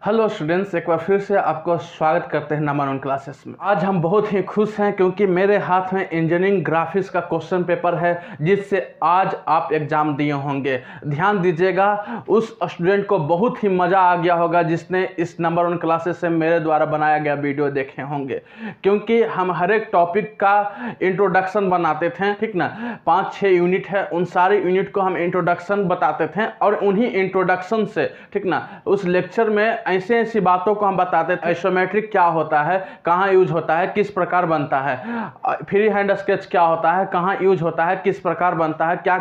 Hello students, एक बार फिर से आपको स्वागत करते हैं नंबर 1 क्लासेस में। आज हम बहुत ही खुश हैं क्योंकि मेरे हाथ में इंजीनियरिंग ग्राफिक्स का क्वेश्चन पेपर है जिससे आज आप एग्जाम दिए होंगे। ध्यान दीजिएगा, उस स्टूडेंट को बहुत ही मज़ा आ गया होगा जिसने इस नंबर 1 क्लासेस से मेरे द्वारा बनाया गया वीडियो देखे होंगे, क्योंकि हम हर एक टॉपिक का इंट्रोडक्शन बनाते थे। ठीक ना, 5-6 यूनिट है, उन सारे यूनिट को हम इंट्रोडक्शन बताते थे और उन्हीं इंट्रोडक्शन से ठीक ना उस लेक्चर में ऐसी ऐसी बातों को हम बताते थे। आइसोमेट्रिक क्या होता है, कहाँ यूज होता है, किस प्रकार बनता है। फ्री हैंड स्केच क्या होता है, कहाँ यूज होता है, किस प्रकार बनता है, क्या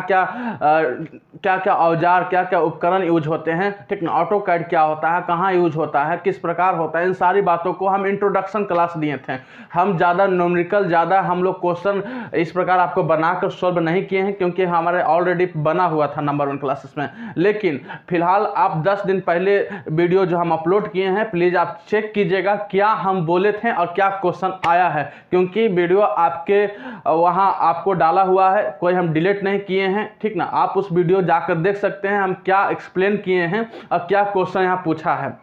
क्या औजार, क्या क्या उपकरण यूज होते हैं। ठीक ना, ऑटो कैड क्या होता है, कहाँ यूज होता है, किस प्रकार होता है। इन सारी बातों को हम इंट्रोडक्शन क्लास दिए थे। हम ज़्यादा न्यूमेरिकल, ज़्यादा हम लोग क्वेश्चन इस प्रकार आपको बनाकर सॉल्व नहीं किए हैं क्योंकि हमारे ऑलरेडी बना हुआ था नंबर 1 क्लासेस में। लेकिन फिलहाल आप 10 दिन पहले वीडियो जो हम अपलोड किए हैं, प्लीज़ आप चेक कीजिएगा क्या हम बोले थे और क्या क्वेश्चन आया है, क्योंकि वीडियो आपके वहाँ आपको डाला हुआ है, कोई हम डिलीट नहीं किए हैं। ठीक ना, आप उस वीडियो जाकर देख सकते हैं हम क्या एक्सप्लेन किए हैं और क्या क्वेश्चन यहाँ पूछा है।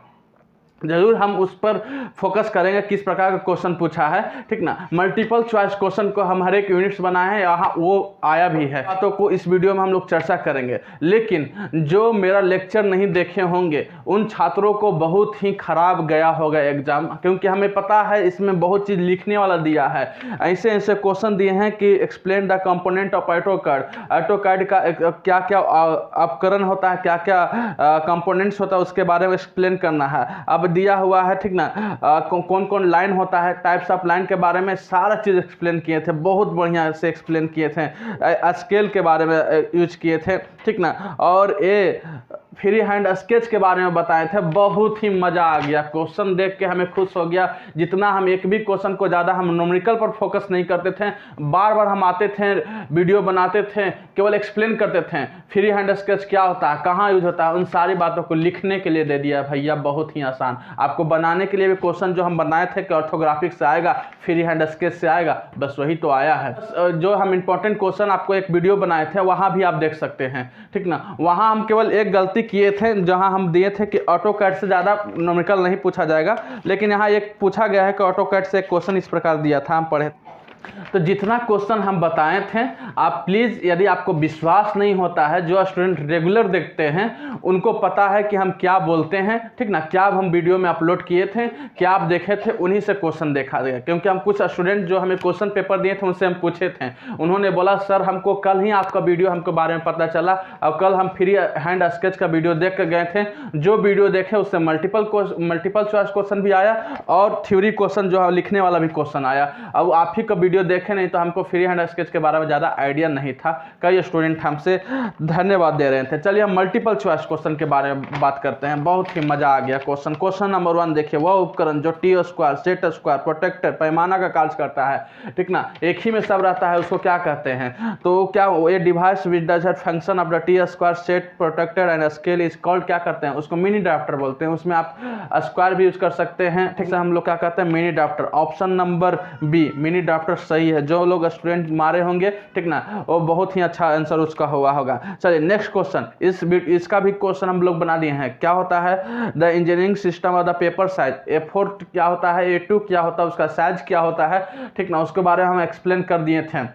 जरूर हम उस पर फोकस करेंगे किस प्रकार का क्वेश्चन पूछा है। ठीक ना, मल्टीपल चॉइस क्वेश्चन को हम हर एक यूनिट्स बनाए हैं, यहाँ वो आया भी है। बातों को इस वीडियो में हम लोग चर्चा करेंगे। लेकिन जो मेरा लेक्चर नहीं देखे होंगे उन छात्रों को बहुत ही खराब गया होगा एग्जाम, क्योंकि हमें पता है इसमें बहुत चीज़ लिखने वाला दिया है। ऐसे ऐसे क्वेश्चन दिए हैं कि explain the component of AutoCAD का क्या क्या उपकरण होता है, क्या क्या कंपोनेंट्स होता है, उसके बारे में एक्सप्लेन करना है। अब दिया हुआ है ठीक ना, कौन कौन लाइन होता है, टाइप्स ऑफ लाइन के बारे में सारा चीज़ एक्सप्लेन किए थे, बहुत बढ़िया से एक्सप्लेन किए थे। स्केल के बारे में यूज किए थे। ठीक ना, और ये फ्री हैंड स्केच के बारे में बताए थे। बहुत ही मज़ा आ गया, क्वेश्चन देख के हमें खुश हो गया। जितना हम एक भी क्वेश्चन को ज़्यादा हम न्यूमेरिकल पर फोकस नहीं करते थे, बार बार हम आते थे, वीडियो बनाते थे, केवल एक्सप्लेन करते थे फ्री हैंड स्केच क्या होता है, कहाँ यूज होता है। उन सारी बातों को लिखने के लिए दे दिया भैया, बहुत ही आसान। आपको बनाने के लिए भी क्वेश्चन जो हम बनाए थे कि ऑर्थोग्राफिक से आएगा, फ्री हैंड स्केच से आएगा, बस वही तो आया है। जो हम इंपॉर्टेंट क्वेश्चन आपको एक वीडियो बनाए थे वहाँ भी आप देख सकते हैं। ठीक ना, वहाँ हम केवल एक गलती किए थे, जहाँ हम दिए थे कि ऑटो कैड से ज़्यादा न्यूमेरिकल नहीं पूछा जाएगा, लेकिन यहाँ एक पूछा गया है कि ऑटो कैड से एक क्वेश्चन इस प्रकार दिया था, हम पढ़े। तो जितना क्वेश्चन हम बताए थे, आप प्लीज़, यदि आपको विश्वास नहीं होता है, जो स्टूडेंट रेगुलर देखते हैं उनको पता है कि हम क्या बोलते हैं। ठीक ना, क्या हम वीडियो में अपलोड किए थे, क्या आप देखे थे, उन्हीं से क्वेश्चन देखा गया। क्योंकि हम कुछ स्टूडेंट जो हमें क्वेश्चन पेपर दिए थे उनसे हम पूछे थे, उन्होंने बोला सर हमको कल ही आपका वीडियो हमको बारे में पता चला और कल हम फ्री हैंड स्केच का वीडियो देख कर गए थे। जो वीडियो देखे उससे मल्टीपल चॉइस क्वेश्चन भी आया और थ्योरी क्वेश्चन जो है लिखने वाला भी क्वेश्चन आया। अब आप ही का वीडियो देखे नहीं तो हमको फ्री हैंड स्केच के बारे में ज़्यादा आइडिया नहीं था। कई स्टूडेंट हमसे धन्यवाद दे रहे थे। चलिए हम मल्टीपल चॉइस क्वेश्चन के बारे में बात करते हैं। बहुत ही मज़ा आ गया क्वेश्चन नंबर 1 देखिए, वह उपकरण जो T square, set square, protractor, पैमाना का कार्य करता है। ठीक ना, एक ही में सब रहता है, उसको क्या कहते हैं? तो क्या ये device which does function of the T square, set, protractor and scale is called, क्या करते हैं? उसको मिनी ड्राफ्टर बोलते हैं। उसमें आप स्क्वायर भी यूज कर सकते हैं। ठीक है, हम लोग क्या कहते हैं? Mini drafter. Option number B mini drafter सही है। जो लोग स्टूडेंट मारे होंगे ठीक ना, वो बहुत ही अच्छा आंसर उसका हुआ होगा। चलिए नेक्स्ट क्वेश्चन, इसका भी क्वेश्चन हम लोग बना दिए हैं। क्या होता है the engineering system of the paper size? A4 क्या होता है, A2 क्या होता है, उसका साइज क्या होता है? ठीक ना, उसके बारे में हम एक्सप्लेन कर दिए थे,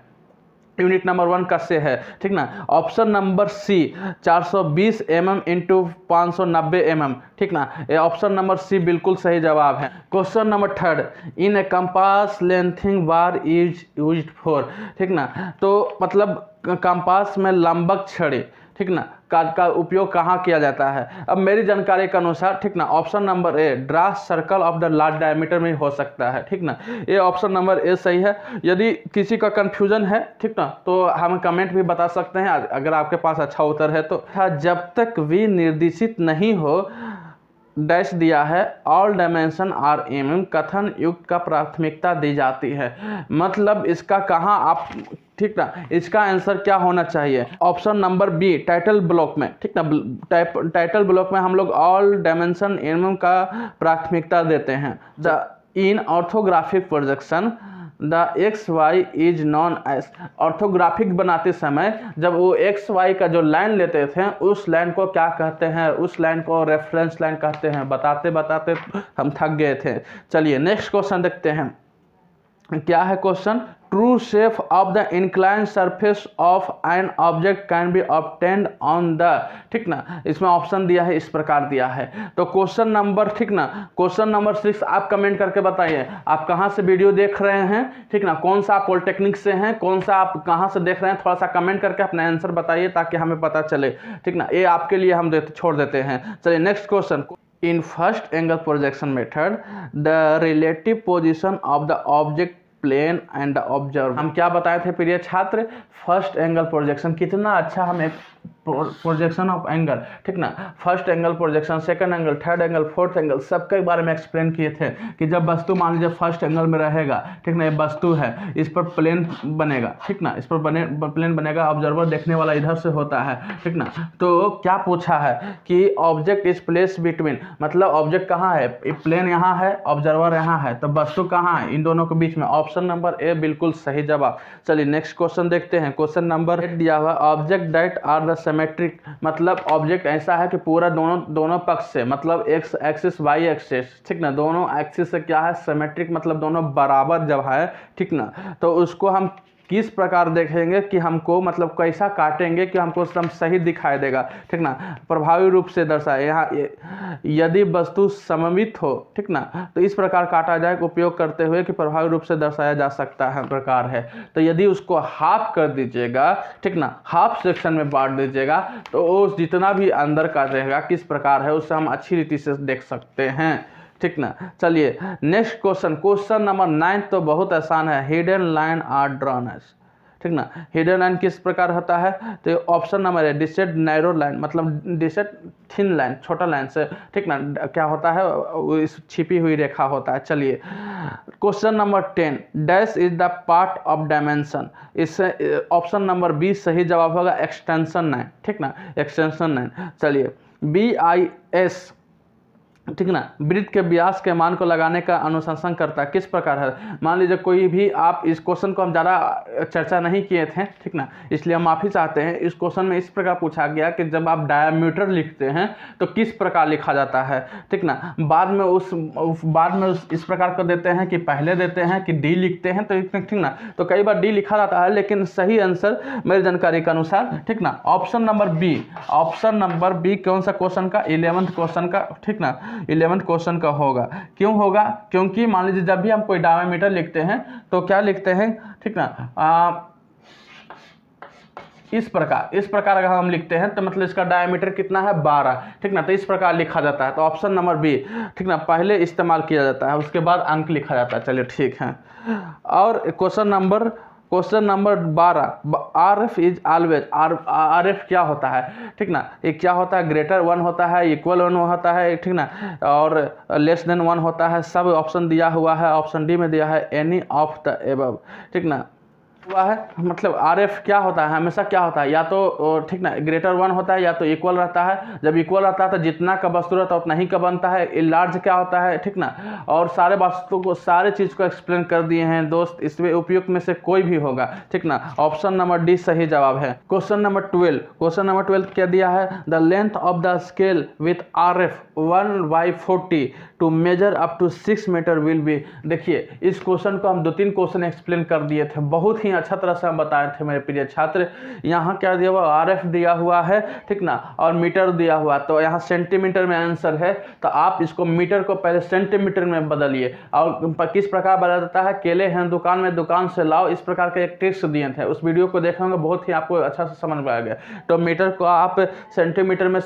यूनिट नंबर 1 का से है। ठीक ना, option number C 420 mm into 590 mm। ठीक ना, ये ऑप्शन नंबर सी बिल्कुल सही जवाब है। Question number 3, in A compass lengthening bar is used for. ठीक ना, तो मतलब कंपास में लंबक छड़ी ठीक ना का उपयोग कहाँ किया जाता है? अब मेरी जानकारी के अनुसार ठीक ना, option number A draw circle of the large diameter में हो सकता है। ठीक ना, ये ऑप्शन नंबर ए सही है। यदि किसी का कंफ्यूजन है ठीक ना, तो हम कमेंट भी बता सकते हैं अगर आपके पास अच्छा उत्तर है तो। जब तक वी निर्देशित नहीं हो डैश दिया है, ऑल डायमेंशन आर एम कथन युक्त का प्राथमिकता दी जाती है। मतलब इसका कहाँ आप ठीक ना, इसका आंसर क्या होना चाहिए? Option number B title block में। ठीक ना, टाइटल ब्लॉक में हम लोग ऑल डायमेंशन एम का प्राथमिकता देते हैं। The in orthographic projection the X Y is known as. Orthographic बनाते समय जब वो एक्स वाई का जो लाइन लेते थे उस लाइन को क्या कहते हैं, उस लाइन को रेफरेंस लाइन कहते हैं। बताते बताते हम थक गए थे। चलिए नेक्स्ट क्वेश्चन देखते हैं। क्या है question? True shape of the incline surface of an object can be obtained on the, ठीक ना, इसमें ऑप्शन दिया है, इस प्रकार दिया है। तो क्वेश्चन नंबर, ठीक ना, क्वेश्चन नंबर 6 आप कमेंट करके बताइए आप कहाँ से वीडियो देख रहे हैं, ठीक ना, कौन सा आप पॉलिटेक्निक से हैं, कौन सा आप कहाँ से देख रहे हैं, थोड़ा सा कमेंट करके अपना आंसर बताइए ताकि हमें पता चले, ठीक ना। ये आपके लिए हम छोड़ देते हैं। चलिए next question. In first angle projection method the relative position of the object plane and observe. हम क्या बताए थे प्रिय छात्र? फर्स्ट एंगल प्रोजेक्शन, कितना अच्छा हम एक प्रोजेक्शन ऑफ एंगल, ठीक ना, first angle projection, second angle, third angle, fourth angle, सबके बारे में एक्सप्लेन किए थे कि जब वस्तु मान लीजिए फर्स्ट एंगल में रहेगा, ठीक ना, ये वस्तु है, इस पर प्लेन बनेगा, ठीक ना, इस पर प्लेन बनेगा, ऑब्जर्वर देखने वाला इधर से होता है, ठीक ना। तो क्या पूछा है कि ऑब्जेक्ट इज प्लेस बिटवीन, मतलब ऑब्जेक्ट कहाँ है, प्लेन यहाँ है, ऑब्जर्वर यहाँ है, तो वस्तु कहाँ है, इन दोनों के बीच में। ऑप्शन नंबर ए बिल्कुल सही जवाब। चलिए नेक्स्ट क्वेश्चन देखते हैं। क्वेश्चन नंबर 8 दिया हुआ, object that are the symmetric, मतलब ऑब्जेक्ट ऐसा है कि पूरा दोनों पक्ष से, मतलब एक्स एक्सिस वाई एक्सिस, ठीक ना, दोनों एक्सिस से क्या है, सिमेट्रिक, मतलब दोनों बराबर जब है, ठीक ना, तो उसको हम किस प्रकार देखेंगे कि हमको, मतलब कैसा काटेंगे कि हमको एकदम सही दिखाई देगा, ठीक ना, प्रभावी रूप से दर्शाए। यहाँ यदि वस्तु सममित हो, ठीक ना, तो इस प्रकार काटा जाए उपयोग करते हुए कि प्रभावी रूप से दर्शाया जा सकता है प्रकार है। तो यदि उसको हाफ कर दीजिएगा, ठीक ना, हाफ सेक्शन में बांट दीजिएगा, तो वो जितना भी अंदर का रहेगा किस प्रकार है उससे हम अच्छी रीति से देख सकते हैं, ठीक ना। चलिए नेक्स्ट क्वेश्चन। क्वेश्चन नंबर 9 तो बहुत आसान है। Hidden line are drawn as, ठीक ना, हिडन लाइन किस प्रकार होता है? तो ऑप्शन नंबर है डिसेड नैरो लाइन, मतलब डिसेड थिन लाइन, छोटा लाइन से, ठीक ना, क्या होता है, इस छिपी हुई रेखा होता है। चलिए question number 10, dash is the part of dimension, इससे ऑप्शन नंबर बी सही जवाब होगा, एक्सटेंशन लाइन, ठीक ना, एक्सटेंशन लाइन। चलिए BIS, ठीक ना, वृत्त के व्यास के मान को लगाने का अनुशंसन करता है, किस प्रकार है? मान लीजिए कोई भी, आप इस क्वेश्चन को हम ज़्यादा चर्चा नहीं किए थे, ठीक ना, इसलिए हम माफ़ी चाहते हैं। इस क्वेश्चन में इस प्रकार पूछा गया कि जब आप डायमीटर लिखते हैं तो किस प्रकार लिखा जाता है, ठीक ना, बाद में इस प्रकार कर देते हैं कि पहले देते हैं कि डी लिखते हैं, तो ठीक ना, तो कई बार डी लिखा जाता है, लेकिन सही आंसर मेरी जानकारी के अनुसार, ठीक ना, option number B, option number B कौन सा क्वेश्चन का? 11th क्वेश्चन का, ठीक ना, 11th क्वेश्चन का होगा। क्यों होगा? क्योंकि मान लीजिए जब भी हम कोई डायमीटर लिखते हैं तो क्या लिखते हैं, ठीक ना, इस प्रकार अगर हम लिखते हैं तो मतलब इसका डायमीटर कितना है, 12, ठीक ना, तो इस प्रकार लिखा जाता है। तो ऑप्शन नंबर बी, ठीक ना, पहले इस्तेमाल किया जाता है, उसके बाद अंक लिखा जाता है। चलिए ठीक है। और question number 12, RF is always, RF क्या होता है, ठीक ना, ये क्या होता है? ग्रेटर 1 होता है, इक्वल 1 होता है, ठीक ना, और लेस देन 1 होता है। सब ऑप्शन दिया हुआ है, ऑप्शन डी में दिया है एनी ऑफ द एबव, ठीक ना, हुआ है। मतलब RF क्या होता है, हमेशा क्या होता है, या तो ठीक ना ग्रेटर 1 होता है या तो इक्वल रहता है। जब इक्वल रहता है तो जितना का वस्तु रहता है उतना ही का बनता है। लार्ज क्या होता है, ठीक ना, और सारे वस्तु को, सारे चीज़ को एक्सप्लेन कर दिए हैं दोस्त, इसमें उपयुक्त में से कोई भी होगा, ठीक ना, ऑप्शन नंबर डी सही जवाब है। क्वेश्चन नंबर 12 क्या दिया है? The length of the scale with RF 1/40 to measure up to 6 meter will be. देखिए इस क्वेश्चन को हम 2-3 क्वेश्चन एक्सप्लेन कर दिए थे, बहुत ही अच्छा तरह से हम बताए थे मेरे प्रिय छात्र। यहाँ क्या दिया हुआ, RF दिया हुआ है, ठीक ना, और मीटर दिया हुआ, तो यहाँ सेंटीमीटर में आंसर है, तो आप इसको मीटर को पहले सेंटीमीटर में बदलिए। और किस प्रकार बदला जाता है? केले हैं दुकान में, दुकान से लाओ, इस प्रकार के एक ट्रिक्स दिए थे, उस वीडियो को देखेंगे, बहुत ही आपको अच्छा से समझ में आ गया। तो मीटर को आप सेंटीमीटर में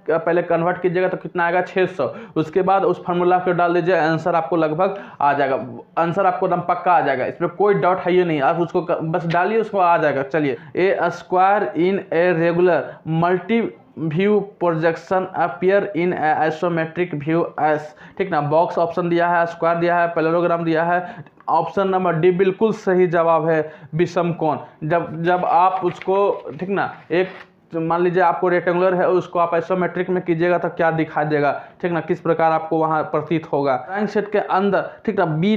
पहले कन्वर्ट कीजिएगा तो कितना आएगा, 600। उसके बाद उस फार्मूला को डाल दीजिए, आंसर आपको लगभग आ जाएगा, आंसर आपको एकदम पक्का आ जाएगा, इसमें कोई डाउट है ही नहीं, आप उसको बस डालिए, उसको आ जाएगा। चलिए a square in a regular multi view projection appear in isometric view as, ठीक ना, बॉक्स ऑप्शन दिया है, स्क्वायर दिया है, पैरेललोग्राम दिया है, ऑप्शन नंबर डी बिल्कुल सही जवाब है, विषम कोण। जब आप उसको, ठीक ना, एक मान लीजिए आपको रेक्टेंगुलर है, उसको आप आइसोमेट्रिक में कीजिएगा तो क्या दिखाई देगा, ठीक ना, किस प्रकार आपको वहाँ प्रतीत होगा। ड्राइंग सेट के अंदर, ठीक ना, बी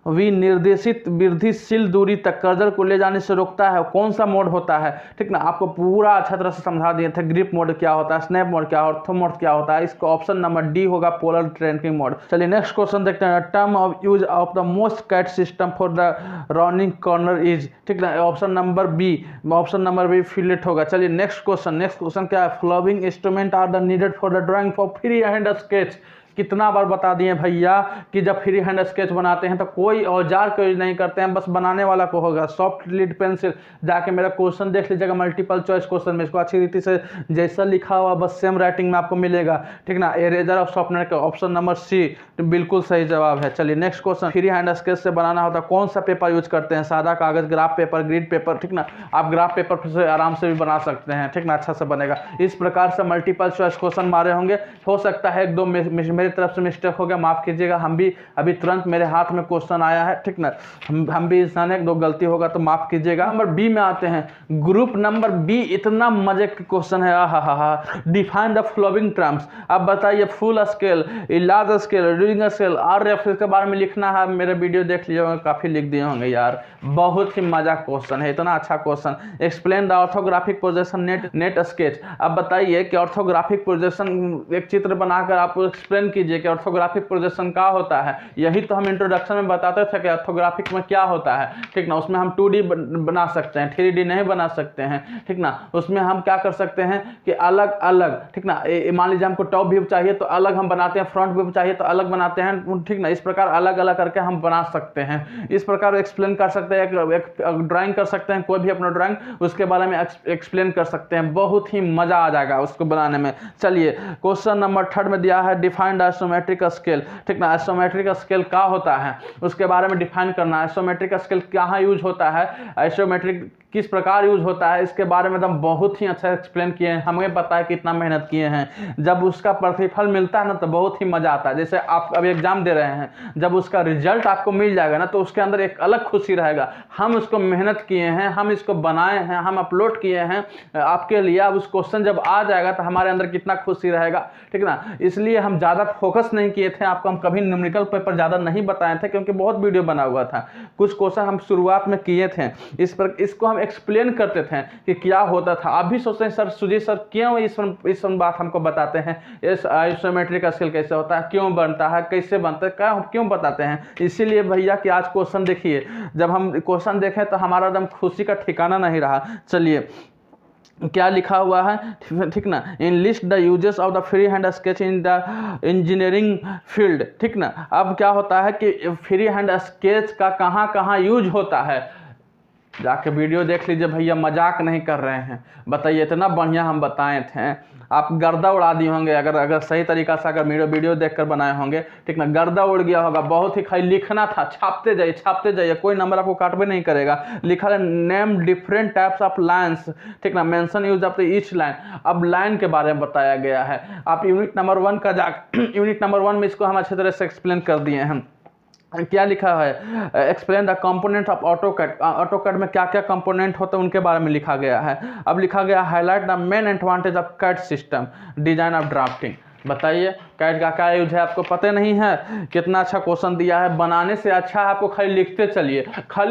विनिर्देशित वृद्धिशील दूरी तक कर्सर को ले जाने से रोकता है, कौन सा मोड होता है, ठीक ना। आपको पूरा अच्छा तरह से समझा दिए थे, ग्रिप मोड क्या होता है, स्नैप मोड क्या, ऑर्थो मोड क्या होता है। इसका ऑप्शन नंबर डी होगा पोलर ट्रैकिंग मोड। चलिए नेक्स्ट क्वेश्चन देखते हैं। Term of use of the most CAD system for the running corner is, ठीक ना। ऑप्शन नंबर बी फिलेट होगा। चलिए नेक्स्ट क्वेश्चन क्या है। Following instrument are the needed for the drawing for free hand sketch. कितना बार बता दिए भैया कि जब फ्री हैंड स्केच बनाते हैं तो कोई औजार का यूज नहीं करते हैं, बस बनाने वाला को होगा। सॉफ्ट लीड पेंसिल, जाके मेरा क्वेश्चन देख लीजिएगा, मल्टीपल चॉइस क्वेश्चन में इसको अच्छी रीति से जैसा लिखा हुआ बस सेम राइटिंग में आपको मिलेगा, ठीक ना। इरेजर और शॉर्पनर का ऑप्शन नंबर सी बिल्कुल सही जवाब है। चलिए next question. Free hand sketch से बनाना होता है, कौन सा पेपर यूज करते हैं। सादा कागज, ग्राफ पेपर, ग्रीड पेपर, ठीक ना। आप ग्राफ पेपर से आराम से भी बना सकते हैं, ठीक ना, अच्छा से बनेगा। इस प्रकार से मल्टीपल चॉइस क्वेश्चन मारे होंगे। हो सकता है एक दो मेरी तरफ से मिस्टेक हो गया, माफ कीजिएगा। हम भी अभी तुरंत मेरे हाथ में क्वेश्चन आया है, ठीक ना। हम भी इंसान है, एक दो गलती होगा तो माफ कीजिएगा। नंबर बी में आते हैं। ग्रुप नंबर बी इतना मजे का क्वेश्चन है, आहा। Define the following terms. अब बताइए full scale, large scale, reading scale, RF के बारे में लिखना है। मेरे वीडियो देख लीजिए होंगे, काफी लिख दिए होंगे यार। बहुत ही मजा क्वेश्चन है, इतना अच्छा question. Explain the orthographic projection net sketch. अब बताइए कि ऑर्थोग्राफिक प्रोजेक्शन, एक चित्र बनाकर आप एक्सप्लेन कीजिए कि ऑर्थोग्राफिक प्रोजेक्शन क्या होता है। यही तो हम इंट्रोडक्शन में बताते थे कि ऑर्थोग्राफिक में क्या होता है, ठीक ना। उसमें हम 2D बना सकते हैं, 3D नहीं बना सकते हैं, ठीक ना। उसमें हम क्या कर सकते हैं कि अलग अलग, ठीक ना। मान लीजिए हमको टॉप व्यू चाहिए तो अलग हम बनाते हैं, फ्रंट व्यू चाहिए तो अलग बनाते हैं, ठीक ना। इस प्रकार अलग अलग करके हम बना सकते हैं। इस प्रकार एक्सप्लेन कर सकते हैं, एक ड्राइंग कर सकते हैं, कोई भी अपना ड्राइंग, उसके बारे में एक्सप्लेन कर सकते हैं। बहुत ही मजा आ जाएगा उसको बनाने में। चलिए क्वेश्चन नंबर 3 में दिया है डिफाइंड आइसोमेट्रिक स्केल, ठीक ना। आइसोमेट्रिक स्केल क्या होता है उसके बारे में डिफाइन करना है। आइसोमेट्रिक स्केल कहाँ यूज होता है, आइसोमेट्रिक किस प्रकार यूज होता है, इसके बारे में एकदम बहुत ही अच्छा एक्सप्लेन किए हैं। हमें पता है कितना मेहनत किए हैं। जब उसका प्रतिफल मिलता है ना तो बहुत ही मजा आता है। जैसे आप अभी एग्जाम दे रहे हैं, जब उसका रिजल्ट आपको मिल जाएगा ना तो उसके अंदर एक अलग खुशी रहेगा। हम उसको मेहनत किए हैं, हम इसको बनाए हैं, हम अपलोड किए हैं आपके लिए। अब उस क्वेश्चन जब आ जाएगा तो हमारे अंदर कितना खुशी रहेगा, ठीक ना। इसलिए हम ज़्यादा फोकस नहीं किए थे, आपको हम कभी न्यूमेरिकल पेपर ज़्यादा नहीं बताए थे क्योंकि बहुत वीडियो बना हुआ था। कुछ क्वेश्चन हम शुरुआत में किए थे, इसको हम एक्सप्लेन करते थे कि क्या होता था। आप भी सोचते हैं सर सुजीत सर क्यों इस बात हमको बताते हैं, इस आइसोमेट्रिक स्केल कैसे होता है, क्यों बनता है, कैसे बनता है, क्यों बताते हैं। इसीलिए भैया कि आज क्वेश्चन देखिए, जब हम क्वेश्चन देखें तो हमारा एकदम खुशी का ठिकाना नहीं रहा। चलिए क्या लिखा हुआ है, ठीक ना। इन list the uses of the free hand sketch in the engineering field, ठीक ना। अब क्या होता है कि फ्री हैंड स्केच का कहाँ कहाँ यूज होता है, जाके वीडियो देख लीजिए भैया, मजाक नहीं कर रहे हैं। बताइए इतना बढ़िया हम बताए थे, आप गर्दा उड़ा दिए होंगे अगर सही तरीका से अगर मेरे वीडियो देखकर बनाए होंगे, ठीक ना। गर्दा उड़ गया होगा। बहुत ही खाली लिखना था, छापते जाइए, कोई नंबर आपको काटबे नहीं करेगा। लिखा है name different types of lines, ठीक ना। Mention use of each line. अब लाइन के बारे में बताया गया है। आप यूनिट नंबर 1 का यूनिट नंबर 1 में इसको हम अच्छी तरह से एक्सप्लेन कर दिए हैं। क्या लिखा है, explain the component of AutoCAD. AutoCAD में क्या क्या कंपोनेंट होते हैं उनके बारे में लिखा गया है। अब लिखा गया highlight the main advantage of CAD system, design of drafting. बताइए कैड का क्या यूज है, आपको पता नहीं है। कितना अच्छा क्वेश्चन दिया है, बनाने से अच्छा है आपको खाली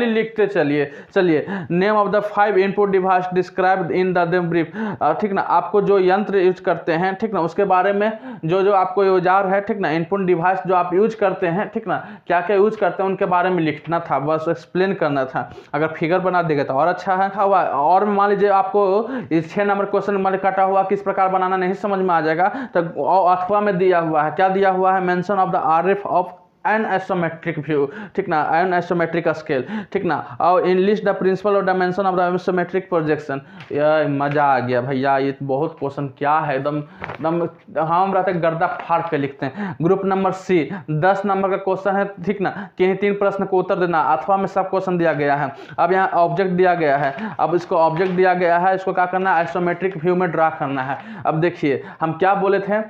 लिखते चलिए। चलिए name of the 5 input device described in the brief, ठीक ना। आपको जो यंत्र यूज करते हैं, ठीक ना, उसके बारे में जो आपको औजार है, ठीक ना, इनपुट डिवाइस जो आप यूज करते हैं, ठीक ना, क्या क्या यूज करते हैं उनके बारे में लिखना था, बस एक्सप्लेन करना था। अगर फिगर बना देगा तो और अच्छा है। और मान लीजिए आपको इस 6 नंबर क्वेश्चन में कटा हुआ किस प्रकार बनाना नहीं समझ में आ जाएगा तो अथवा में दिया हुआ है, क्या दिया हुआ है, mention of the RF of an isometric view, ठीक ना, एन आइसोमेट्रिक स्केल, ठीक ना। और इन लिस्ट द प्रिंसिपल और dimension of the isometric projection. यार मजा आ गया भैया, ये बहुत क्वेश्चन क्या है, एकदम हम रहते गर्दा फाड़ के लिखते हैं। ग्रुप नंबर सी 10 नंबर का क्वेश्चन है, ठीक ना। किन्हीं 3 प्रश्न को उत्तर देना, अथवा में सब क्वेश्चन दिया गया है। अब यहाँ ऑब्जेक्ट दिया गया है, अब इसको ऑब्जेक्ट दिया गया है, इसको क्या करना है, आइसोमेट्रिक व्यू में ड्रा करना है। अब देखिए हम क्या बोले थे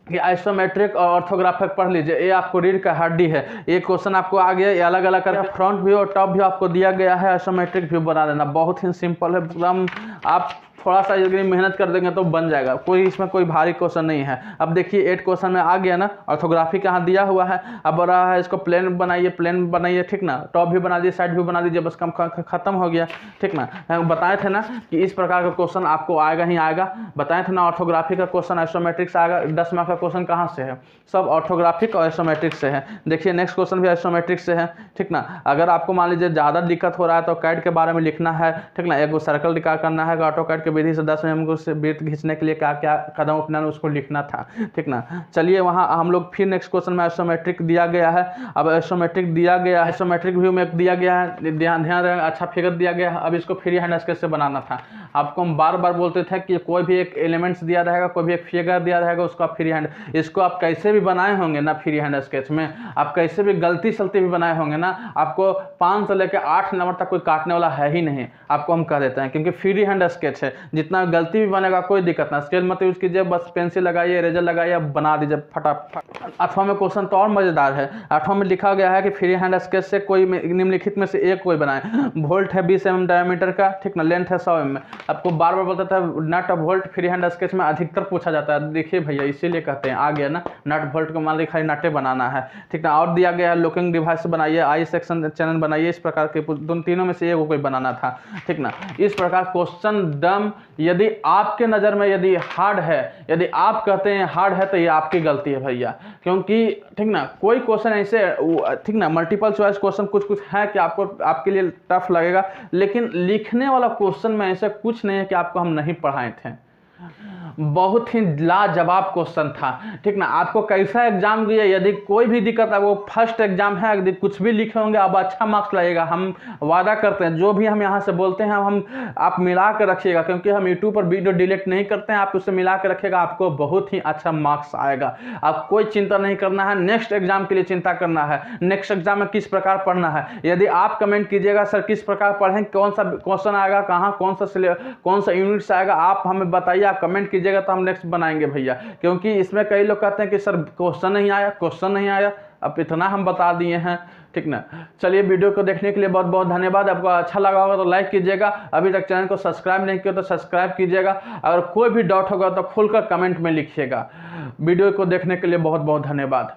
कि आइसोमेट्रिक और ऑर्थोग्राफिक पढ़ लीजिए, ये आपको रीढ़ का हड्डी है। ये क्वेश्चन आपको आ गया, ये अलग अलग करके फ्रंट व्यू और टॉप व्यू आपको दिया गया है, आइसोमेट्रिक व्यू बना देना। बहुत ही सिंपल है एकदम, आप थोड़ा सा यदि मेहनत कर देंगे तो बन जाएगा, कोई इसमें कोई भारी क्वेश्चन नहीं है। अब देखिए 8 क्वेश्चन में आ गया ना, ऑर्थोग्राफी का यहाँ दिया हुआ है। अब रहा है इसको प्लेन बनाइए, ठीक ना, टॉप भी बना दीजिए, साइड भी बना दीजिए, बस कम खत्म हो गया, ठीक ना। हम बताए थे ना कि इस प्रकार का क्वेश्चन आपको आएगा ही आएगा, बताए थे ना। ऑर्थोग्राफी का क्वेश्चन आइसोमेट्रिक से आएगा। 10 मार्क का क्वेश्चन कहाँ से है, सब ऑर्थोग्राफिक और आइसोमेट्रिक से है। देखिए नेक्स्ट क्वेश्चन भी आइसोमेट्रिक से है, ठीक ना। अगर आपको मान लीजिए ज़्यादा दिक्कत हो रहा है तो कैड के बारे में लिखना है, ठीक ना। एक सर्कल क्या करना है, ऑटो कैड की विधि से 10 में हमको वृत्त खींचने के लिए क्या क्या कदम उठाना उसको लिखना था, ठीक ना। चलिए वहाँ हम लोग फिर नेक्स्ट क्वेश्चन में आइसोमेट्रिक दिया गया है। अब आइसोमेट्रिक दिया गया, आइसोमेट्रिक व्यू में दिया गया है, ध्यान रहे, अच्छा फिगर दिया गया है। अब इसको फ्री हैंड स्केच से बनाना था। आपको हम बार बार बोलते थे कि कोई भी एक एलिमेंट्स दिया रहेगा, कोई भी एक फिगर दिया रहेगा, उसका फ्री हैंड, इसको आप कैसे भी बनाए होंगे ना फ्री हैंड स्केच में, आप कैसे भी गलती सलती भी बनाए होंगे ना, आपको 5 से लेकर 8 नंबर तक कोई काटने वाला है ही नहीं, आपको हम कह देते हैं, क्योंकि फ्री हैंड स्केच है। जितना गलती भी बनेगा कोई दिक्कत ना, स्केल मत यूज कीजिए, बस पेंसिल लगाइए, इरेजर लगाइए, बना दीजिए फटाफट। 8वां में क्वेश्चन तो और मजेदार है। 8वां में लिखा गया है कि फ्री हैंड स्केच से कोई निम्नलिखित में से एक कोई बनाए। वोल्ट है 20 mm डायमीटर का, ठीक ना, लेंथ है 100 mm। आपको बार बार बोलता था नट वोल्ट फ्री हैंड स्केच में अधिकतर पूछा जाता है। देखिए भैया इसीलिए कहते हैं, आ गया ना, नट वोल्ट को मान लीजिए खाली नटे बनाना है, ठीक ना। और दिया गया है लुकिंग डिवाइस बनाइए, आई सेक्शन चैनल बनाइए, इस प्रकार के तीनों में से एक कोई बनाना था, ठीक ना। इस प्रकार क्वेश्चन डम, यदि आपके नज़र में यदि हार्ड है, यदि आप कहते हैं हार्ड है तो ये आपकी गलती है भैया, क्योंकि ठीक ना कोई क्वेश्चन ऐसे, ठीक ना, मल्टीपल चॉइस क्वेश्चन कुछ है कि आपको आपके लिए टफ लगेगा, लेकिन लिखने वाला क्वेश्चन में ऐसा कुछ नहीं है कि आपको हम नहीं पढ़ाए थे। बहुत ही लाजवाब क्वेश्चन था, ठीक ना। आपको कैसा एग्जाम दिया, यदि कोई भी दिक्कत है, वो फर्स्ट एग्जाम है, यदि कुछ भी लिखे होंगे अब अच्छा मार्क्स लगेगा, हम वादा करते हैं। जो भी हम यहाँ से बोलते हैं हम आप मिला कर रखिएगा, क्योंकि हम यूट्यूब पर वीडियो डिलीट नहीं करते हैं, आप उससे मिला कर रखिएगा, आपको बहुत ही अच्छा मार्क्स आएगा। आप कोई चिंता नहीं करना है, नेक्स्ट एग्जाम के लिए चिंता करना है, नेक्स्ट एग्जाम में किस प्रकार पढ़ना है। यदि आप कमेंट कीजिएगा सर किस प्रकार पढ़ें, कौन सा क्वेश्चन आएगा, कहाँ कौन सा यूनिट से आएगा, आप हमें बताइए, आप कमेंट कीजिएगा तो हम नेक्स्ट बनाएंगे भैया। क्योंकि इसमें कई लोग कहते हैं कि सर क्वेश्चन नहीं आया, अब इतना हम बता दिए हैं, ठीक ना। चलिए वीडियो को देखने के लिए बहुत बहुत धन्यवाद। आपको अच्छा लगा होगा तो लाइक कीजिएगा, अभी तक चैनल को सब्सक्राइब नहीं किया तो सब्सक्राइब कीजिएगा। अगर कोई भी डाउट होगा तो खुलकर कमेंट में लिखिएगा। वीडियो को देखने के लिए बहुत बहुत धन्यवाद।